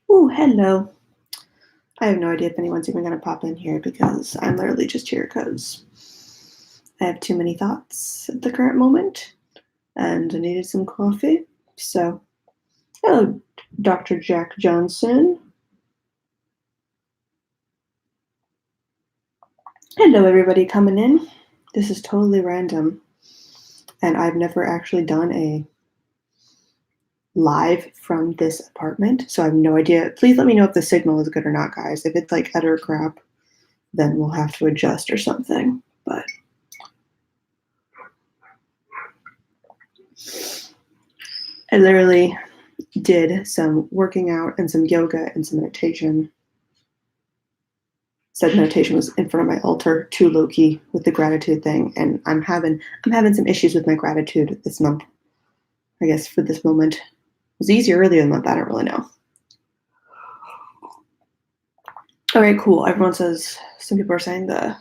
Oh, hello. I have no idea if anyone's even going to pop in here because I'm literally just here because I have too many thoughts at the current moment and I needed some coffee. So, hello, Dr. Jack Johnson. Hello, everybody coming in. This is totally random and I've never actually done a live from this apartment, so I have no idea. Please let me know if the signal is good or not, guys. If it's like utter crap, then we'll have to adjust or something. But I literally did some working out and some yoga and some meditation. Said meditation was in front of my altar, too low key with the gratitude thing, and I'm having some issues with my gratitude this month. I guess for this moment, it was easier earlier in the month. I don't really know. All right, cool. Everyone says some people are saying the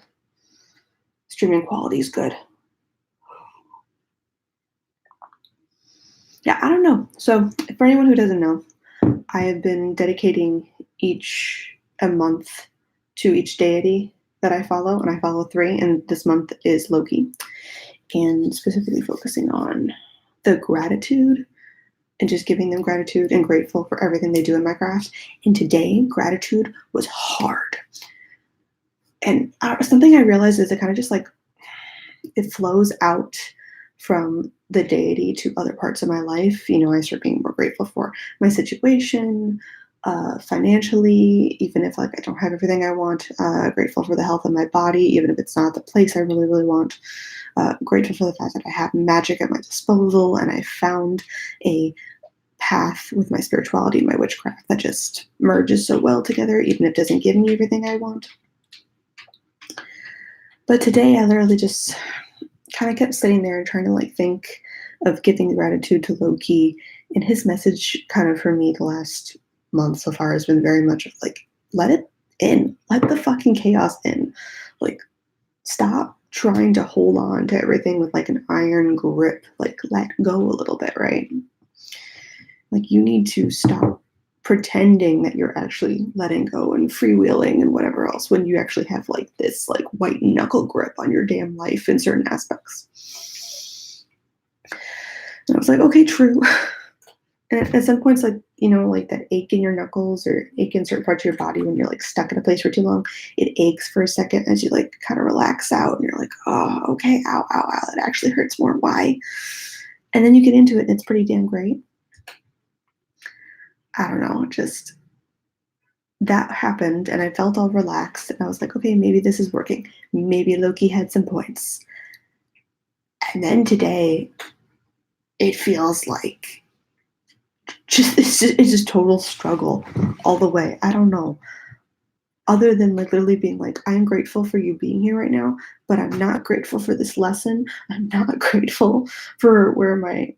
streaming quality is good. Yeah, I don't know. So for anyone who doesn't know, I have been dedicating a month to each deity that I follow, and I follow 3, and this month is Loki, and specifically focusing on the gratitude and just giving them gratitude and grateful for everything they do in my craft. And today, gratitude was hard. And something I realized is it kind of just like it flows out from the deity to other parts of my life. I start being more grateful for my situation, financially, even if like I don't have everything I want. Grateful for the health of my body, even if it's not the place I really, really want. Grateful for the fact that I have magic at my disposal and I found a path with my spirituality and my witchcraft that just merges so well together, even if it doesn't give me everything I want. But today I literally just kind of kept sitting there and trying to like think of giving gratitude to Loki. And his message kind of for me the last month so far has been very much of like, let it in, let the fucking chaos in. Like, stop trying to hold on to everything with like an iron grip. Like, let go a little bit, right? Like, you need to stop pretending that you're actually letting go and freewheeling and whatever else when you actually have like this like white knuckle grip on your damn life in certain aspects. And I was like, okay, true. And at some points, like, like that ache in your knuckles or ache in certain parts of your body when you're like stuck in a place for too long, it aches for a second as you like kind of relax out and you're like, oh, okay, ow, ow, ow, it actually hurts more. Why? And then you get into it and it's pretty damn great. I don't know, just that happened and I felt all relaxed and I was like, okay, maybe this is working. Maybe Loki had some points. And then today, it feels like it's just total struggle all the way. I don't know. Other than like literally being like, I'm grateful for you being here right now, but I'm not grateful for this lesson. I'm not grateful for where my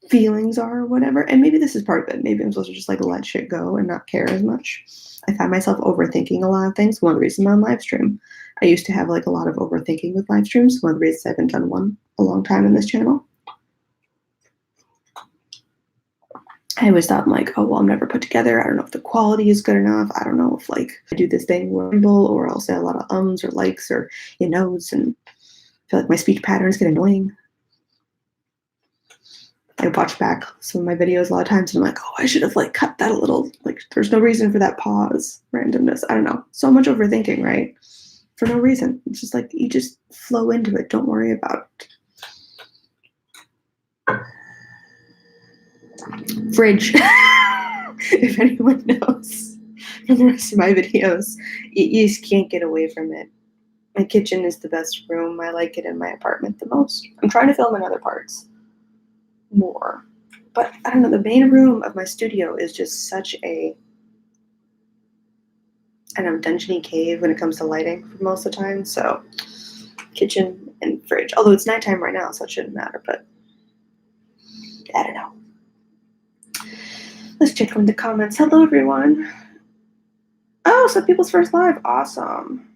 feelings are or whatever. And maybe this is part of it. Maybe I'm supposed to just like let shit go and not care as much. I find myself overthinking a lot of things. One of the reasons I'm on live stream. I used to have like a lot of overthinking with live streams. One of the reasons I haven't done one a long time in this channel. I always thought I'm like, oh well, I'm never put together. I don't know if the quality is good enough. I don't know if like I do this thing where I ramble or I'll say a lot of ums or likes or no's and I feel like my speech patterns get annoying. I watch back some of my videos a lot of times and I'm like, oh, I should have like cut that a little. Like there's no reason for that pause, randomness. I don't know. So much overthinking, right? For no reason. It's just like you just flow into it. Don't worry about it. Fridge. If anyone knows from the rest of my videos, you just can't get away from it. My kitchen is the best room. I like it in my apartment the most. I'm trying to film in other parts more. But I don't know, the main room of my studio is just such a dungeony cave when it comes to lighting for most of the time. So kitchen and fridge. Although it's nighttime right now, so it shouldn't matter, but I don't know. Let's check in the comments. Hello everyone. Oh, so people's first live. Awesome.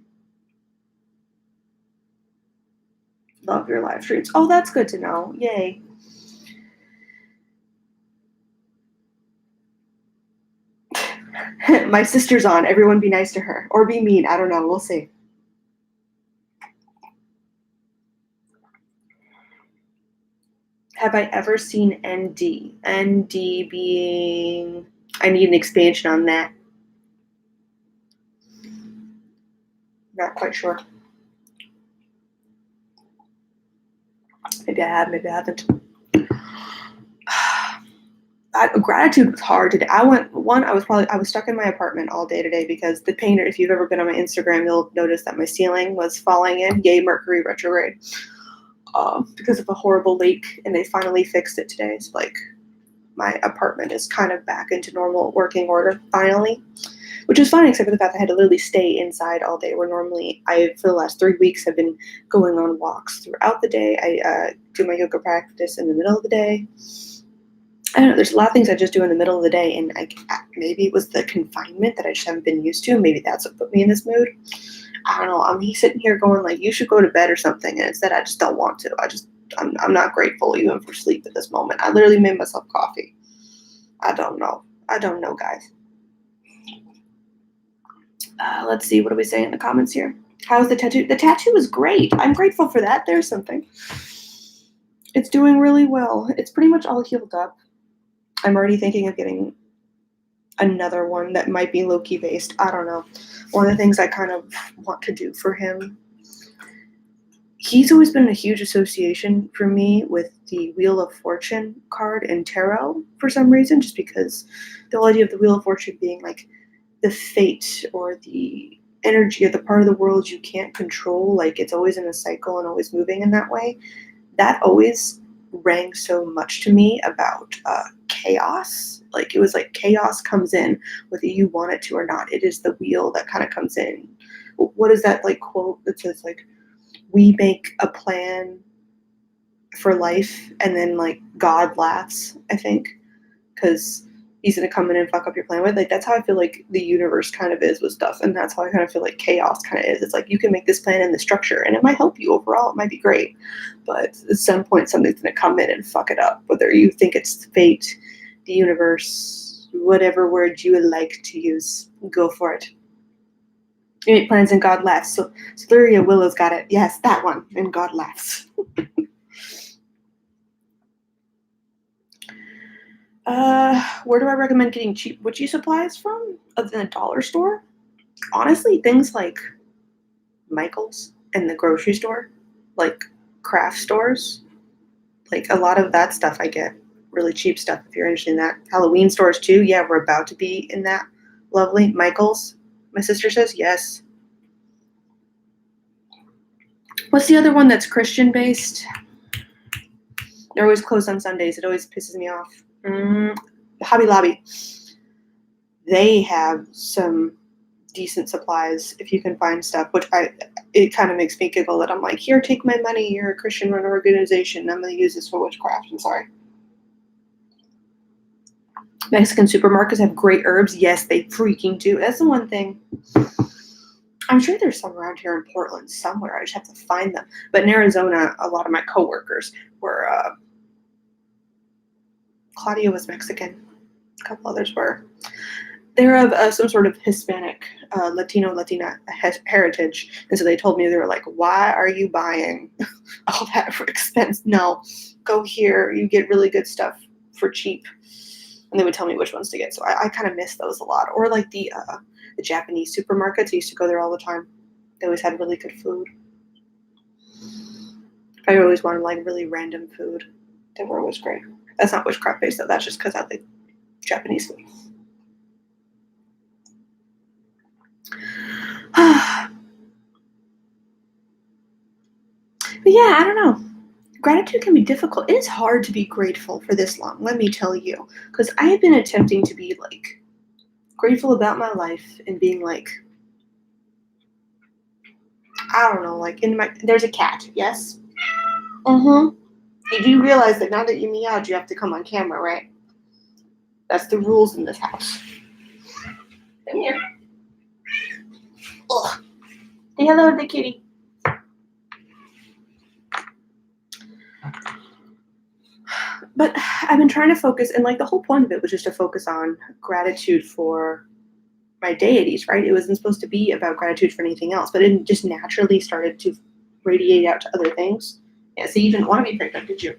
Love your live streams. Oh, that's good to know. Yay. My sister's on. Everyone be nice to her. Or be mean. I don't know. We'll see. Have I ever seen ND? ND being... I need an expansion on that. Not quite sure. Maybe I have, maybe I haven't. Gratitude was hard today. I was stuck in my apartment all day today because the painter, if you've ever been on my Instagram, you'll notice that my ceiling was falling in. Yay, Mercury retrograde. Because of a horrible leak, and they finally fixed it today. So like my apartment is kind of back into normal working order finally, which is fine except for the fact that I had to literally stay inside all day, where normally for the last 3 weeks have been going on walks throughout the day. I do my yoga practice in the middle of the day. I don't know, there's a lot of things I just do in the middle of the day, and maybe it was the confinement that I just haven't been used to. Maybe that's what put me in this mood. I don't know. I'm sitting here going like, you should go to bed or something, and instead I just don't want to. I'm not grateful even for sleep at this moment. I literally made myself coffee. I don't know, guys. Let's see, what do we say in the comments here? How's the tattoo? The tattoo is great. I'm grateful for that. There's something. It's doing really well. It's pretty much all healed up. I'm already thinking of getting another one that might be low-key based. I don't know. One of the things I kind of want to do for him, he's always been a huge association for me with the Wheel of Fortune card and tarot for some reason, just because the whole idea of the Wheel of Fortune being like the fate or the energy of the part of the world you can't control, like it's always in a cycle and always moving in that way. That always rang so much to me about chaos. Like it was like chaos comes in whether you want it to or not. It is the wheel that kind of comes in. What is that like quote that says like, we make a plan for life and then like God laughs, I think, because he's gonna come in and fuck up your plan with. Like that's how I feel like the universe kind of is with stuff, and that's how I kind of feel like chaos kind of is. It's like you can make this plan and the structure, and it might help you overall. It might be great, but at some point something's gonna come in and fuck it up. Whether you think it's fate, the universe, whatever word you would like to use, go for it. You make plans and God laughs. So Luria Willow's got it. Yes, that one. And God laughs. Where do I recommend getting cheap witchy supplies from other than a dollar store? Honestly, things like Michael's and the grocery store, like craft stores, like a lot of that stuff I get really cheap stuff if you're interested in that. Halloween stores too. Yeah, we're about to be in that. Lovely. Michael's, my sister says yes. What's the other one that's Christian based? They're always closed on Sundays. It always pisses me off. Hobby Lobby. They have some decent supplies if you can find stuff, which it kind of makes me giggle that I'm like, here, take my money. You're a Christian run organization. I'm going to use this for witchcraft. I'm sorry. Mexican supermarkets have great herbs. Yes, they freaking do. That's the one thing. I'm sure there's some around here in Portland somewhere. I just have to find them. But in Arizona, a lot of my coworkers were, Claudia was Mexican. A couple others were. They're of some sort of Hispanic, Latina heritage. And so they told me, they were like, why are you buying all that for expense? No, go here. You get really good stuff for cheap. And they would tell me which ones to get. So I kind of miss those a lot. Or like the Japanese supermarkets. I used to go there all the time. They always had really good food. I always wanted like really random food. They were always great. That's not witchcraft based though. That's just because I like Japanese food. But yeah, I don't know. Gratitude can be difficult. It is hard to be grateful for this long, let me tell you. Because I have been attempting to be like grateful about my life and being like, I don't know, like there's a cat, yes? You do realize that now that you meowed, you have to come on camera, right? That's the rules in this house. Come here. Ugh. Say hello to the kitty. But I've been trying to focus, and like the whole point of it was just to focus on gratitude for my deities, right? It wasn't supposed to be about gratitude for anything else, but it just naturally started to radiate out to other things. Yeah, so you didn't want to be pregnant, did you?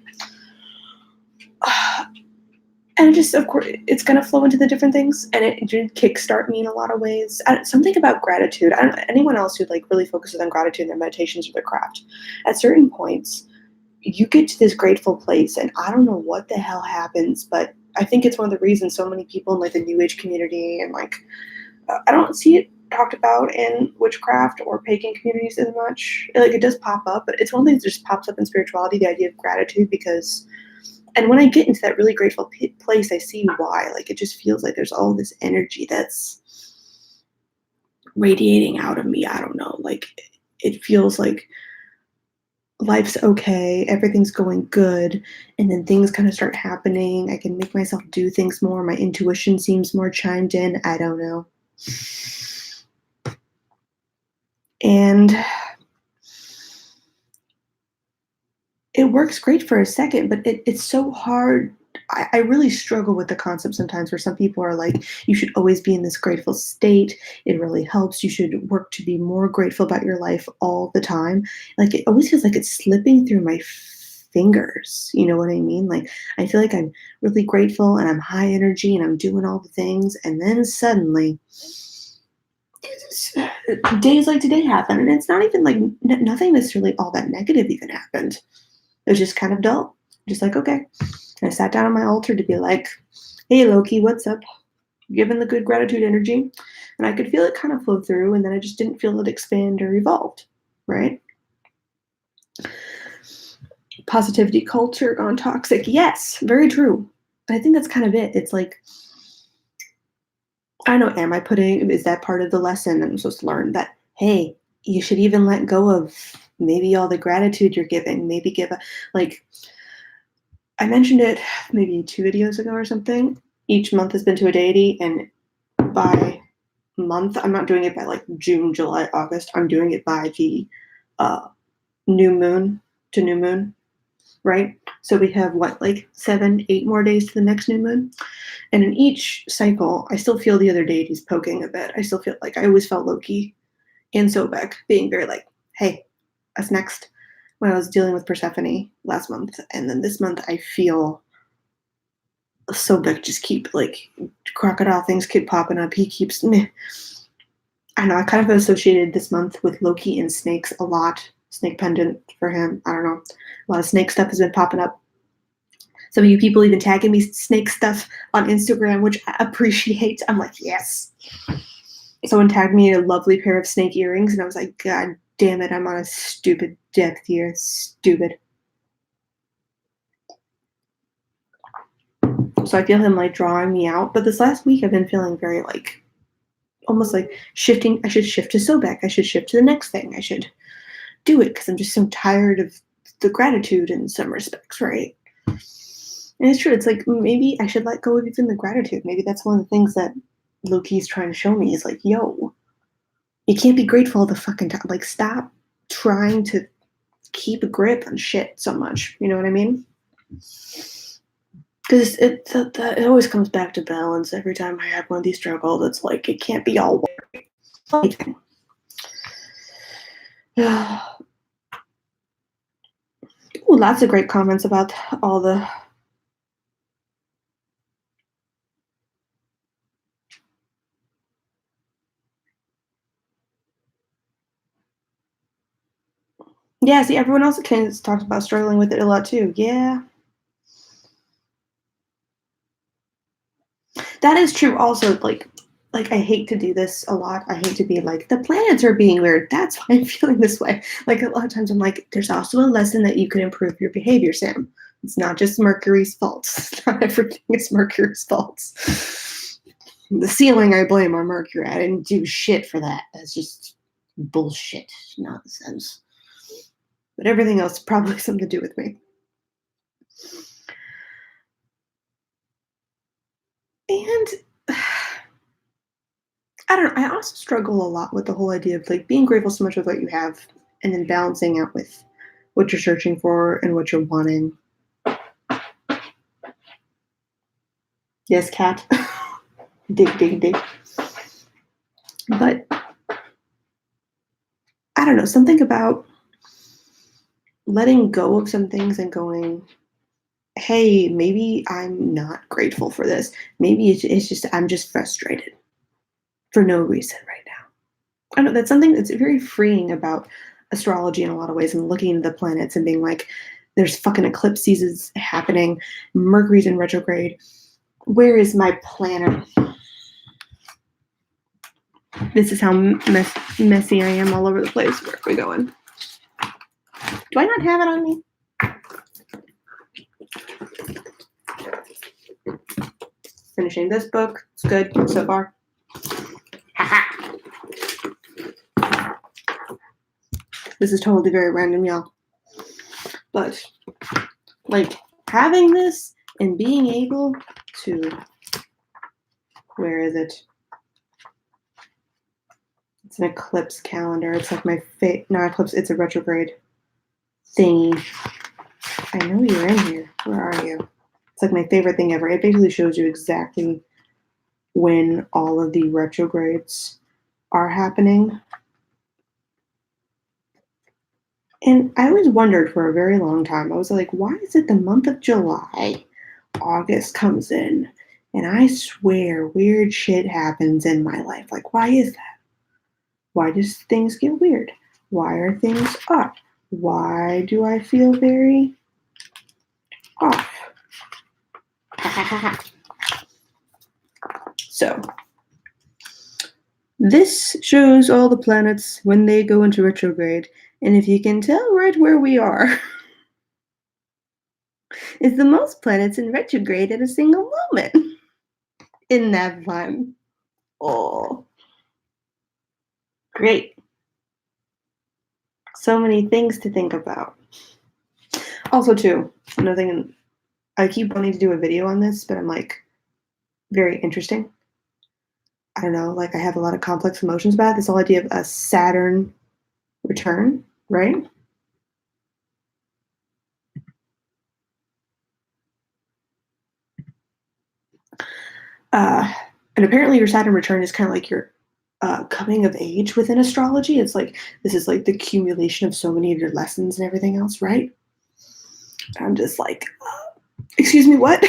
And just, of course, it's going to flow into the different things, and it did kickstart me in a lot of ways. Something about gratitude. I don't know, anyone else who like really focuses on gratitude in their meditations or their craft. At certain points, you get to this grateful place, and I don't know what the hell happens, but I think it's one of the reasons so many people in like the New Age community and like I don't see it talked about in witchcraft or pagan communities as much. Like it does pop up, but it's one of the things that just pops up in spirituality, the idea of gratitude, because and when I get into that really grateful place, I see why. Like it just feels like there's all this energy that's radiating out of me. I don't know. Like it feels like life's okay, everything's going good, and then things kind of start happening. I can make myself do things more. My intuition seems more chimed in. I don't know. And it works great for a second, but it's so hard. I really struggle with the concept sometimes where some people are like, you should always be in this grateful state. It really helps. You should work to be more grateful about your life all the time. Like it always feels like it's slipping through my fingers. You know what I mean? Like I feel like I'm really grateful and I'm high energy and I'm doing all the things. And then suddenly, days like today happen. And it's not even like nothing necessarily all that negative even happened. It was just kind of dull. Just like, okay. And I sat down on my altar to be like, hey, Loki, what's up? Given the good gratitude energy. And I could feel it kind of flow through, and then I just didn't feel it expand or evolved, right? Positivity culture gone toxic. Yes, very true. But I think that's kind of it. It's like, I don't know, is that part of the lesson I'm supposed to learn? That, hey, you should even let go of maybe all the gratitude you're giving. Maybe like, I mentioned it maybe 2 videos ago or something. Each month has been to a deity, and by month, I'm not doing it by like June, July, August. I'm doing it by the new moon to new moon, right? So we have what, like 7, 8 more days to the next new moon. And in each cycle, I still feel the other deities poking a bit. I still feel like I always felt Loki and Sobek being very like, hey, us next. When I was dealing with Persephone last month. And then this month I feel Sobek just keep like crocodile things keep popping up. He keeps meh. I know I kind of associated this month with Loki and snakes a lot. Snake pendant for him. I don't know. A lot of snake stuff has been popping up. Some of you people even tagging me snake stuff on Instagram, which I appreciate. I'm like, yes. Someone tagged me a lovely pair of snake earrings, and I was like, God damn it, I'm on a stupid depth here. Stupid. So I feel him like drawing me out. But this last week I've been feeling very like almost like shifting. I should shift to Sobek. I should shift to the next thing. I should do it because I'm just so tired of the gratitude in some respects, right? And it's true. It's like maybe I should let go of even the gratitude. Maybe that's one of the things that Loki's trying to show me is like, yo, you can't be grateful all the fucking time. Like, stop trying to keep a grip on shit so much. You know what I mean? Because it always comes back to balance. Every time I have one of these struggles, it's like it can't be all one thing. Ooh, lots of great comments about all the. Yeah, see, everyone else talks about struggling with it a lot too. Yeah. That is true also, like I hate to do this a lot. I hate to be like, the planets are being weird. That's why I'm feeling this way. Like a lot of times I'm like, there's also a lesson that you can improve your behavior, Sam. It's not just Mercury's fault. Not everything is Mercury's fault. The ceiling I blame on Mercury. I didn't do shit for that. That's just bullshit nonsense. But everything else probably has something to do with me. And I don't know. I also struggle a lot with the whole idea of like being grateful so much with what you have and then balancing out with what you're searching for and what you're wanting. Yes, cat. Dig, dig, dig. But I don't know, something about letting go of some things and going, hey, maybe I'm not grateful for this. Maybe it's just, I'm just frustrated for no reason right now. I don't know, that's something that's very freeing about astrology in a lot of ways, and looking at the planets and being like, there's fucking eclipse seasons happening, Mercury's in retrograde. Where is my planner? This is how messy I am all over the place. Where are we going? Do I not have it on me? Finishing this book. It's good so far. This is totally very random, y'all. But, like, having this and being able to, where is it? It's an eclipse calendar. It's like my not eclipse, it's a retrograde thingy. I know you're in here. Where are you? It's like my favorite thing ever. It basically shows you exactly when all of the retrogrades are happening. And I always wondered for a very long time, I was like, why is it the month of July? August comes in, and I swear weird shit happens in my life. Like, why is that? Why does things get weird? Why are things off? Why do I feel very off? So, this shows all the planets when they go into retrograde, and if you can tell right where we are, is the most planets in retrograde at a single moment. In that time. Oh, great. So many things to think about. Also, too, another thing, I keep wanting to do a video on this, but I'm like, very interesting. I don't know, like I have a lot of complex emotions about it. This whole idea of a Saturn return, right? And apparently your Saturn return is kind of like your coming of age within astrology. It's like, this is like the accumulation of so many of your lessons and everything else, right? I'm just like, excuse me, what?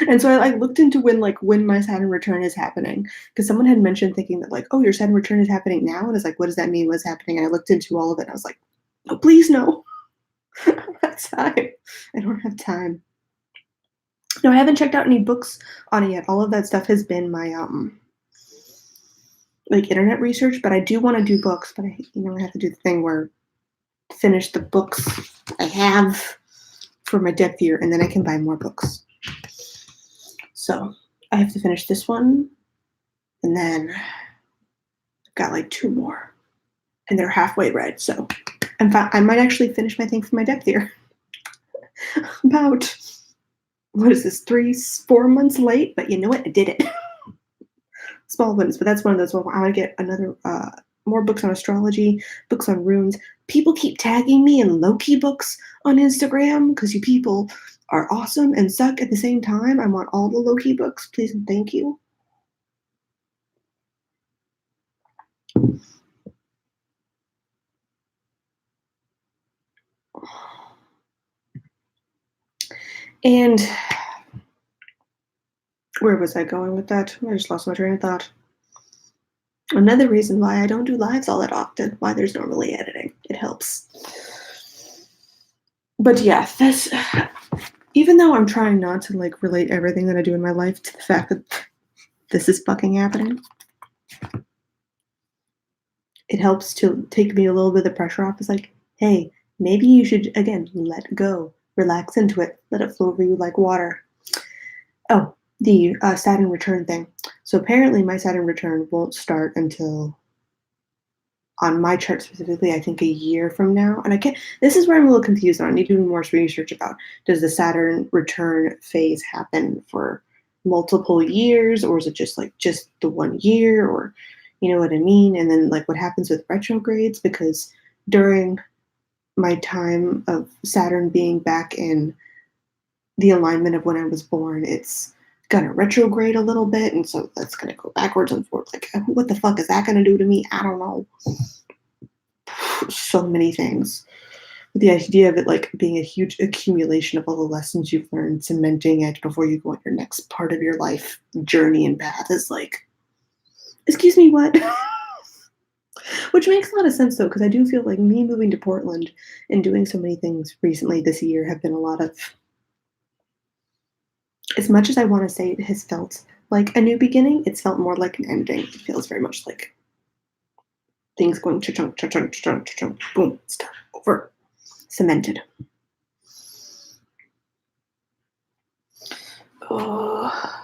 And so I looked into when my Saturn return is happening, because someone had mentioned thinking that like, oh, your Saturn return is happening now, and it's like, what does that mean? What's happening? And I looked into all of it, and I was like, no, please no. I don't have time. I don't have time. No, I haven't checked out any books on it yet. All of that stuff has been my like internet research, but I do want to do books, but I have to do the thing where finish the books I have for my depth year, and then I can buy more books. So I have to finish this one, and then I've got like 2 more, and they're halfway read. So I might actually finish my thing for my depth year. About, what is this, 4 months late? But you know what? I did it. Small wins, but that's one of those. Well, I want to get another more books on astrology, books on runes. People keep tagging me in Loki books on Instagram because you people are awesome and suck at the same time. I want all the Loki books, please and thank you. And where was I going with that? I just lost my train of thought. Another reason why I don't do lives all that often, why there's normally editing. It helps. But yeah, this, even though I'm trying not to like relate everything that I do in my life to the fact that this is fucking happening, it helps to take me a little bit of the pressure off. It's like, hey, maybe you should, again, let go, relax into it, let it flow over you like water. Oh, the Saturn return thing. So apparently my Saturn return won't start until, on my chart specifically, I think a year from now. And this is where I'm a little confused on. I need to do more research about, does the Saturn return phase happen for multiple years, or is it just the 1 year, or you know what I mean? And then like what happens with retrogrades, because during my time of Saturn being back in the alignment of when I was born, it's gonna retrograde a little bit, and so that's gonna go backwards and forwards. Like, what the fuck is that gonna do to me? I don't know. So many things. The idea of it like being a huge accumulation of all the lessons you've learned, cementing it before you go on your next part of your life journey and path is like, excuse me, what? Which makes a lot of sense though, because I do feel like me moving to Portland and doing so many things recently this year have been a lot of, as much as I want to say it has felt like a new beginning, it's felt more like an ending. It feels very much like things going cha-chunk, cha-chunk, cha-chunk, cha-chunk, boom, it's done, over, cemented. Oh.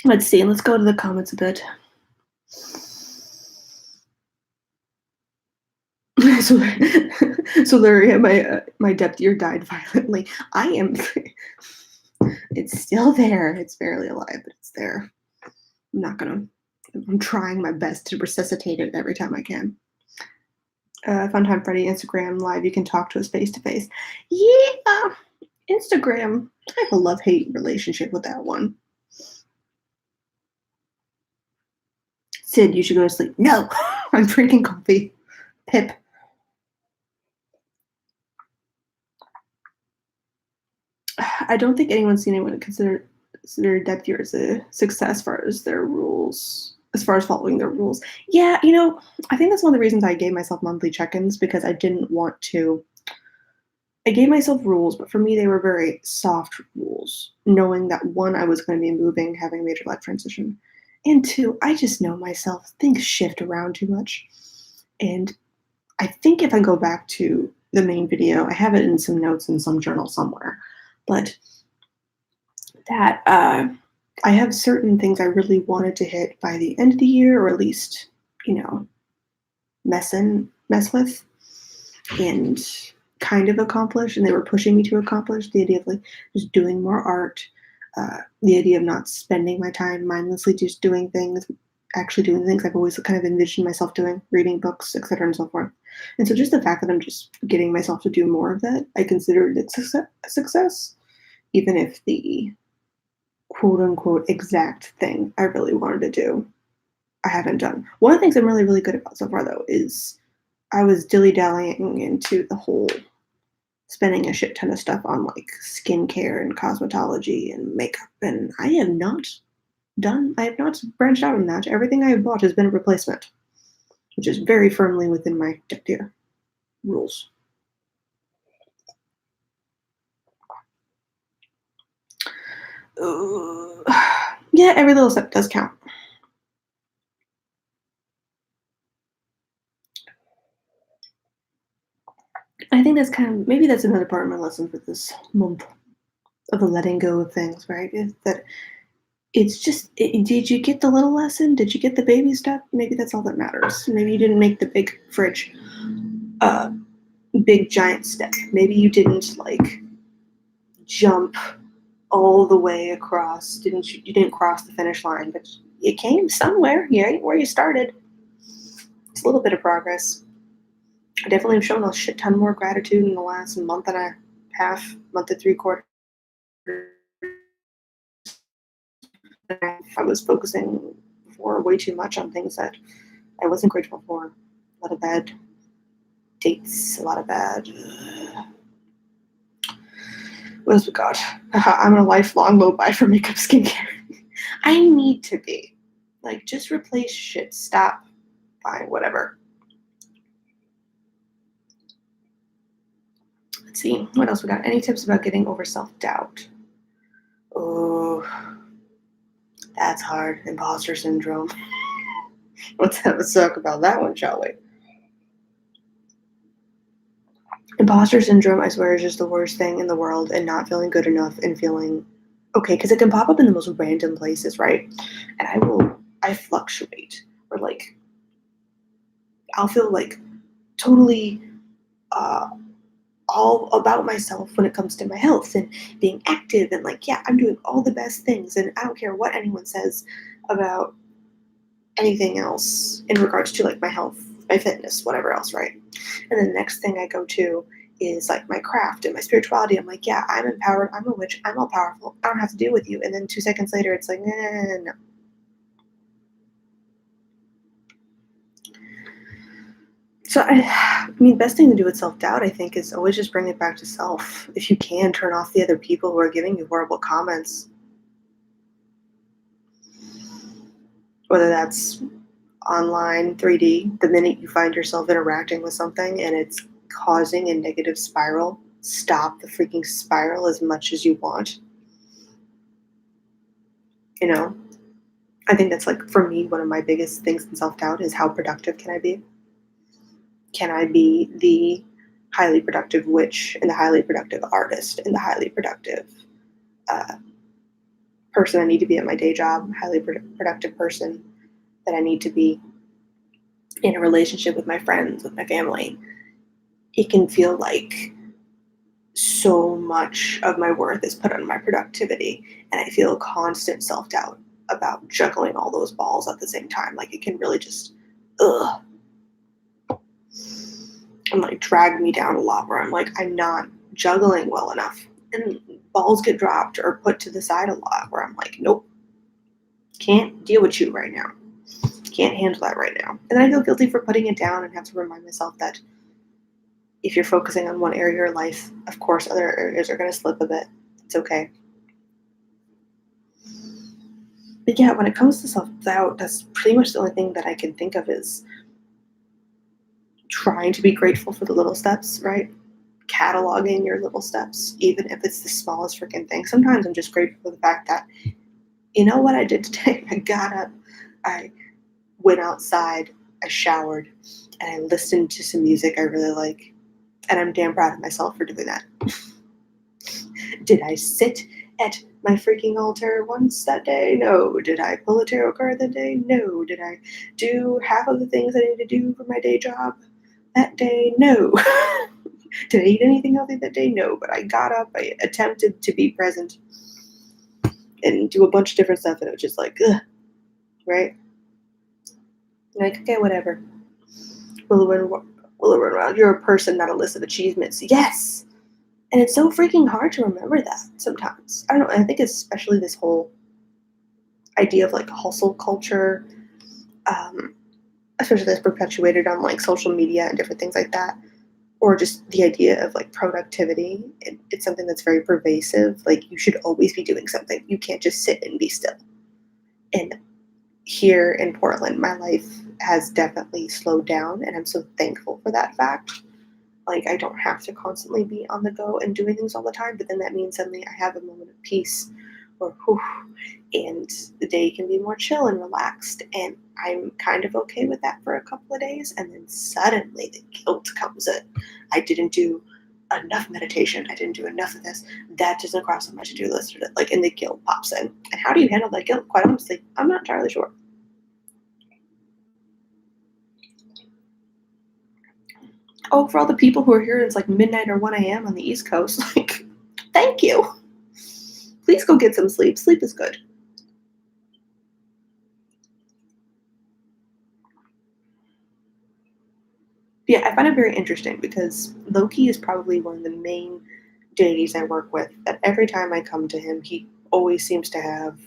Let's see. Let's go to the comments a bit. so, so Larry, my depth ear died violently. I am. It's still there. It's barely alive, but it's there. I'm not gonna. I'm trying my best to resuscitate it every time I can. Funtime Freddy, Instagram live. You can talk to us face to face. Yeah, Instagram. I have a love-hate relationship with that one. Sid, you should go to sleep. No, I'm drinking coffee. Pip. I don't think anyone's seen anyone consider depth year as a success as far as their rules, as far as following their rules. Yeah, I think that's one of the reasons I gave myself monthly check-ins because I didn't want to. I gave myself rules, but for me they were very soft rules, knowing that one, I was going to be moving, having a major life transition, and two, I just know myself. Things shift around too much, and I think if I go back to the main video, I have it in some notes in some journal somewhere, but that I have certain things I really wanted to hit by the end of the year, or at least, you know, mess with, and kind of accomplish, and they were pushing me to accomplish the idea of like just doing more art, the idea of not spending my time mindlessly just doing things, actually doing things I've always kind of envisioned myself doing, reading books, etc., and so forth. And so just the fact that I'm just getting myself to do more of that, I consider it a success, even if the quote unquote exact thing I really wanted to do, I haven't done. One of the things I'm really, really good about so far, though, is I was dilly dallying into the whole spending a shit ton of stuff on like skincare and cosmetology and makeup, and I have not branched out on that. Everything I have bought has been a replacement, which is very firmly within my dear rules. Yeah, every little step does count. I think that's kind of maybe that's another part of my lesson for this month of the letting go of things, right? Is that it's just, did you get the little lesson? Did you get the baby step? Maybe that's all that matters. Maybe you didn't make the big fridge, uh, big giant step. Maybe you didn't like jump all the way across. You didn't cross the finish line, but you came somewhere. You ain't where you started. It's a little bit of progress. I definitely have shown a shit ton more gratitude in the last month and a half, month and 3/4. I was focusing for way too much on things that I wasn't grateful for. A lot of bad dates, a lot of bad. What else we got? I'm a lifelong low buy for makeup skincare. I need to be. Like, just replace shit. Stop buying whatever. Let's see. What else we got? Any tips about getting over self-doubt? Oh, that's hard. Imposter syndrome. Let's have a talk about that one, shall we? Imposter syndrome, I swear, is just the worst thing in the world, and not feeling good enough and feeling okay, because it can pop up in the most random places, right? And I fluctuate, or like, I'll feel like totally uh, all about myself when it comes to my health and being active, and like, yeah, I'm doing all the best things, and I don't care what anyone says about anything else in regards to like my health, my fitness, whatever else, right? And then the next thing I go to is like my craft and my spirituality. I'm like, yeah, I'm empowered. I'm a witch. I'm all powerful. I don't have to deal with you. And then 2 seconds later, it's like, no. So, I mean, best thing to do with self doubt, I think, is always just bring it back to self. If you can, turn off the other people who are giving you horrible comments, whether that's online, 3D, the minute you find yourself interacting with something and it's causing a negative spiral, stop the freaking spiral as much as you want. You know, I think that's like, for me, one of my biggest things in self doubt is how productive can I be? Can I be the highly productive witch and the highly productive artist and the highly productive uh, person I need to be at my day job, highly productive person that I need to be in a relationship with my friends, with my family? It can feel like so much of my worth is put on my productivity, and I feel constant self doubt about juggling all those balls at the same time. Like, it can really just, ugh, and like drag me down a lot where I'm like, I'm not juggling well enough. And balls get dropped or put to the side a lot where I'm like, nope, can't deal with you right now. Can't handle that right now. And then I feel guilty for putting it down and have to remind myself that if you're focusing on one area of your life, of course, other areas are going to slip a bit. It's okay. But yeah, when it comes to self doubt, that's pretty much the only thing that I can think of is trying to be grateful for the little steps, right? Cataloging your little steps, even if it's the smallest freaking thing. Sometimes I'm just grateful for the fact that, you know what I did today? I got up, I went outside, I showered, and I listened to some music I really like. And I'm damn proud of myself for doing that. Did I sit at my freaking altar once that day? No. Did I pull a tarot card that day? No. Did I do half of the things I need to do for my day job that day? No. Did I eat anything healthy that day? No. But I got up, I attempted to be present and do a bunch of different stuff, and it was just like, ugh, right? Like, okay, whatever. Will it run around? You're a person, not a list of achievements. Yes! And it's so freaking hard to remember that sometimes. I don't know. I think especially this whole idea of like hustle culture, especially that's perpetuated on like social media and different things like that, or just the idea of like productivity. It's something that's very pervasive. Like, you should always be doing something. You can't just sit and be still. And here in Portland, my life has definitely slowed down, and I'm so thankful for that fact. Like, I don't have to constantly be on the go and doing things all the time, but then that means suddenly I have a moment of peace or whew, and the day can be more chill and relaxed. And I'm kind of okay with that for a couple of days. And then suddenly the guilt comes in. I didn't do enough meditation. I didn't do enough of this. That doesn't cross on my to-do list. Like, and the guilt pops in. And how do you handle that guilt? Quite honestly, I'm not entirely sure. Oh, for all the people who are here, it's like midnight or 1 a.m. on the East Coast. Like, thank you. Please go get some sleep. Sleep is good. Yeah, I find it very interesting because Loki is probably one of the main deities I work with. That every time I come to him, he always seems to have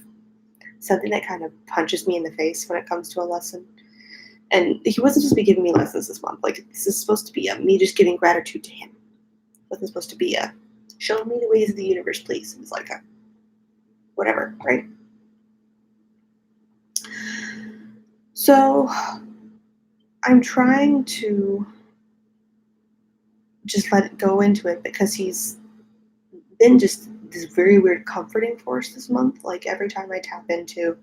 something that kind of punches me in the face when it comes to a lesson. And he wasn't just be giving me lessons this month. Like, this is supposed to be a me just giving gratitude to him. It wasn't supposed to be a show me the ways of the universe, please. It's like a whatever, right? So I'm trying to just let it go into it because he's been just this very weird comforting force this month. Like, every time I tap into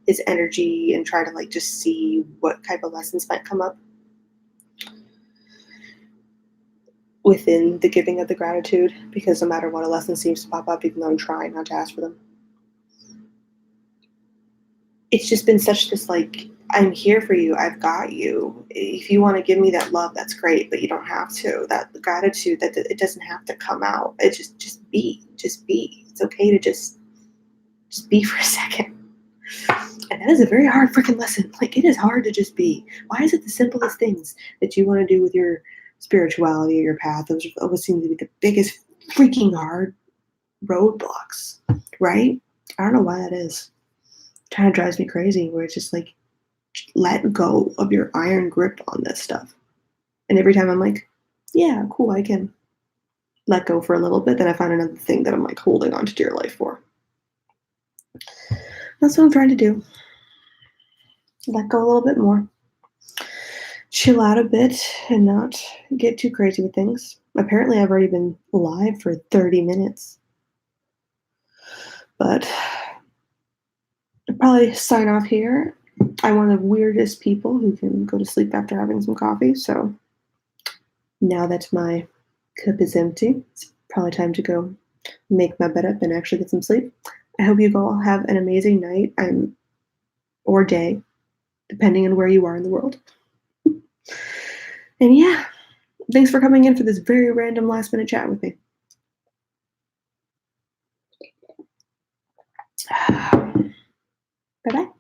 his energy and try to like just see what type of lessons might come up within the giving of the gratitude, because no matter what, a lesson seems to pop up even though I'm trying not to ask for them. It's just been such this like, I'm here for you, I've got you. If you want to give me that love, that's great, but you don't have to. That gratitude, that it doesn't have to come out. It just be. Just be. It's okay to just be for a second. And that is a very hard freaking lesson. Like, it is hard to just be. Why is it the simplest things that you want to do with your spirituality or your path. Those always seem to be the biggest freaking hard roadblocks, right? I don't know why that is. It kind of drives me crazy where it's just like, let go of your iron grip on this stuff. And every time I'm like, yeah, cool, I can let go for a little bit, then I find another thing that I'm like holding on to dear life for. That's what I'm trying to do. Let go a little bit more. Chill out a bit and not get too crazy with things. Apparently, I've already been live for 30 minutes. But I'll probably sign off here. I'm one of the weirdest people who can go to sleep after having some coffee. So now that my cup is empty, it's probably time to go make my bed up and actually get some sleep. I hope you all have an amazing night or day, depending on where you are in the world. And yeah, thanks for coming in for this very random last minute chat with me. Bye bye.